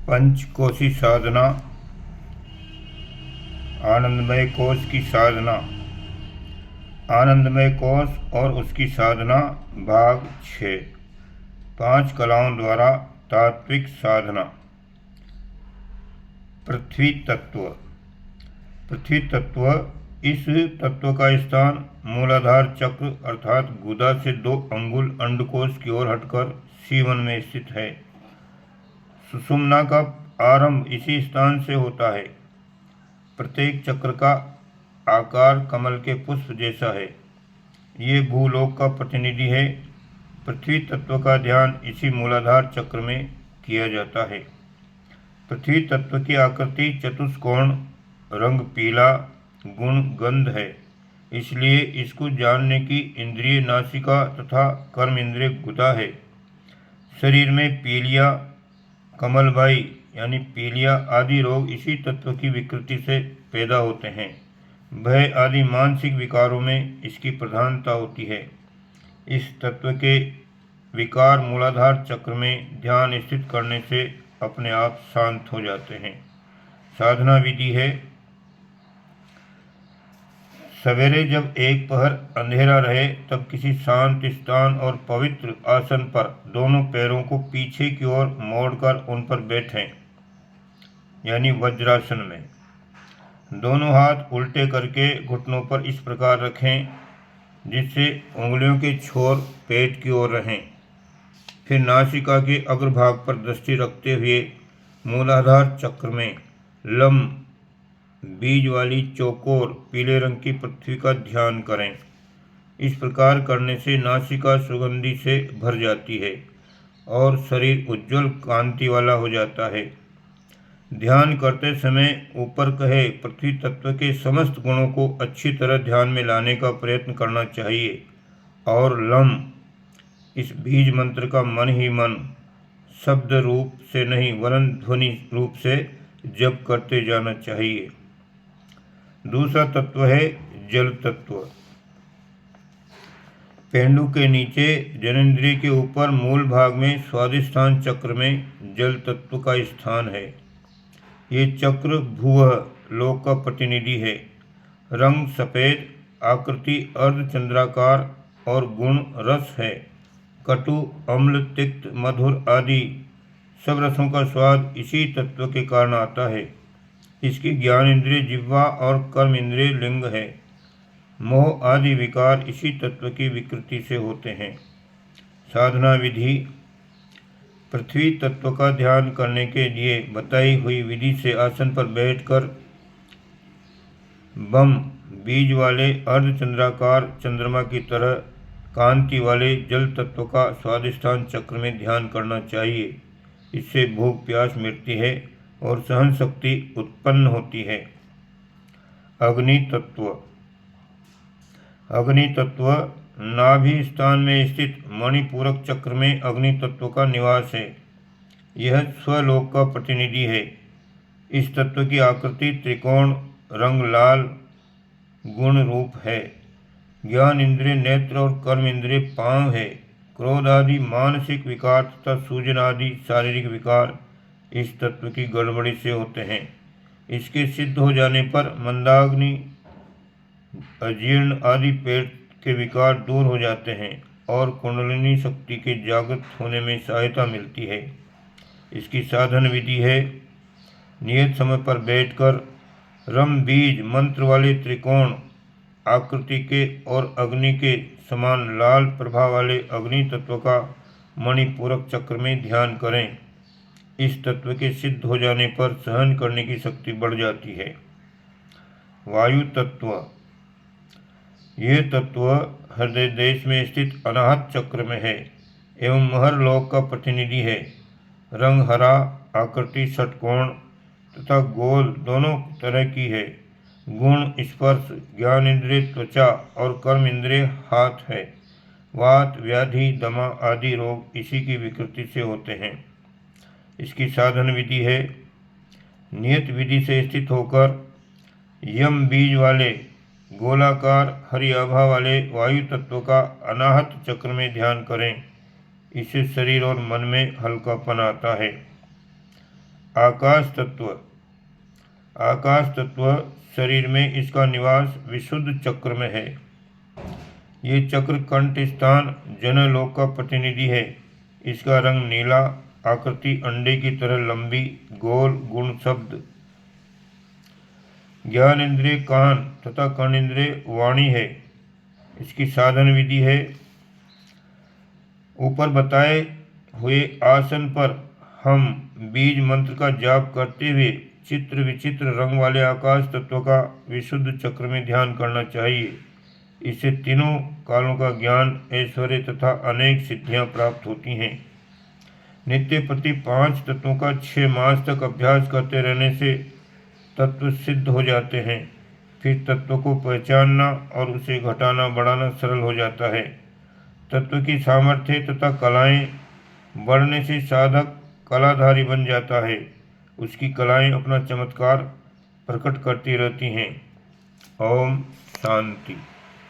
पंचकोशी साधना, आनंदमय कोश की साधना। आनंदमय कोश और उसकी साधना, भाग 6। 5 कलाओं द्वारा तात्विक साधना। पृथ्वी तत्व। पृथ्वी तत्व, इस तत्व का स्थान मूलाधार चक्र अर्थात गुदा से 2 अंगुल अंडकोश की ओर हटकर C1 में स्थित है। सुषुम्ना का आरंभ इसी स्थान से होता है। प्रत्येक चक्र का आकार कमल के पुष्प जैसा है। ये भूलोक का प्रतिनिधि है। पृथ्वी तत्व का ध्यान इसी मूलाधार चक्र में किया जाता है। पृथ्वी तत्व की आकृति चतुष्कोण, रंग पीला, गुण गंध है। इसलिए इसको जानने की इंद्रिय नासिका तथा कर्म इंद्रिय गुदा है। शरीर में पीलिया, कमलबाई यानी पीलिया आदि रोग इसी तत्व की विकृति से पैदा होते हैं। भय आदि मानसिक विकारों में इसकी प्रधानता होती है। इस तत्व के विकार मूलाधार चक्र में ध्यान स्थित करने से अपने आप शांत हो जाते हैं। साधना विधि है। सवेरे जब एक पहर अंधेरा रहे तब किसी शांत स्थान और पवित्र आसन पर दोनों पैरों को पीछे की ओर मोड़कर उन पर बैठें, यानी वज्रासन में। दोनों हाथ उल्टे करके घुटनों पर इस प्रकार रखें जिससे उंगलियों के छोर पेट की ओर रहें। फिर नासिका के अग्रभाग पर दृष्टि रखते हुए मूलाधार चक्र में लम बीज वाली चौकोर पीले रंग की पृथ्वी का ध्यान करें। इस प्रकार करने से नासिका सुगंधि से भर जाती है और शरीर उज्ज्वल कांति वाला हो जाता है। ध्यान करते समय ऊपर कहे पृथ्वी तत्व के समस्त गुणों को अच्छी तरह ध्यान में लाने का प्रयत्न करना चाहिए और लम इस बीज मंत्र का मन ही मन, शब्द रूप से नहीं वरन ध्वनि रूप से जप करते जाना चाहिए। दूसरा तत्व है जल तत्व। पेंडु के नीचे जनेंद्रिय के ऊपर मूल भाग में स्वादिष्ठान चक्र में जल तत्व का स्थान है। ये चक्र भूवः लोक का प्रतिनिधि है। रंग सफ़ेद, आकृति अर्धचंद्राकार और गुण रस है। कटु, अम्ल, तिक्त, मधुर आदि सब रसों का स्वाद इसी तत्व के कारण आता है। इसकी ज्ञान इंद्रिय जिह्वा और कर्म इंद्रिय लिंग है। मोह आदि विकार इसी तत्व की विकृति से होते हैं। साधना विधि। पृथ्वी तत्व का ध्यान करने के लिए बताई हुई विधि से आसन पर बैठकर बम बीज वाले अर्धचंद्राकार चंद्रमा की तरह कांति वाले जल तत्व का स्वादिष्ठान चक्र में ध्यान करना चाहिए। इससे भूख प्यास मिटती है और सहन शक्ति उत्पन्न होती है। अग्नि तत्व। अग्नि तत्व नाभि स्थान में स्थित मणिपूरक चक्र में अग्नि तत्व का निवास है। यह स्वलोक का प्रतिनिधि है। इस तत्व की आकृति त्रिकोण, रंग लाल, गुण रूप है। ज्ञान इंद्रिय नेत्र और कर्म इंद्रिय पांव है। क्रोध आदि मानसिक विकार तथा सूजन आदि शारीरिक विकार इस तत्व की गड़बड़ी से होते हैं। इसके सिद्ध हो जाने पर मंदाग्नि, अजीर्ण आदि पेट के विकार दूर हो जाते हैं और कुंडलिनी शक्ति के जागृत होने में सहायता मिलती है। इसकी साधन विधि है। नियत समय पर बैठकर रम बीज मंत्र वाले त्रिकोण आकृति के और अग्नि के समान लाल प्रभा वाले अग्नि तत्व का मणिपूरक चक्र में ध्यान करें। इस तत्व के सिद्ध हो जाने पर सहन करने की शक्ति बढ़ जाती है। वायु तत्व। ये तत्व हृदय देश में स्थित अनाहत चक्र में है एवं महर लोक का प्रतिनिधि है। रंग हरा, आकृति षटकोण तथा गोल दोनों तरह की है। गुण स्पर्श, ज्ञान इंद्रिय त्वचा और कर्म इंद्रिय हाथ है। वात, व्याधि, दमा आदि रोग इसी की विकृति से होते हैं। इसकी साधन विधि है। नियत विधि से स्थित होकर यम बीज वाले गोलाकार हरि आभा वाले वायु तत्व का अनाहत चक्र में ध्यान करें। इससे शरीर और मन में हल्कापन आता है। आकाश तत्व। आकाश तत्व शरीर में इसका निवास विशुद्ध चक्र में है। ये चक्र कंठ स्थान जनलोक का प्रतिनिधि है। इसका रंग नीला, आकृति अंडे की तरह लंबी, गोल, गुण शब्द। ज्ञान इंद्रिय कान तथा कर्णेंद्रिय वाणी है। इसकी साधन विधि है, ऊपर बताए हुए आसन पर हम बीज मंत्र का जाप करते हुए चित्र विचित्र रंग वाले आकाश तत्व का विशुद्ध चक्र में ध्यान करना चाहिए। इससे तीनों कालों का ज्ञान, ऐश्वर्य तथा अनेक सिद्धियां प्राप्त होती हैं। नित्य प्रति 5 तत्वों का 6 मास तक अभ्यास करते रहने से तत्व सिद्ध हो जाते हैं। फिर तत्व को पहचानना और उसे घटाना बढ़ाना सरल हो जाता है। तत्व की सामर्थ्य तथा कलाएं बढ़ने से साधक कलाधारी बन जाता है। उसकी कलाएं अपना चमत्कार प्रकट करती रहती हैं। ओम शांति।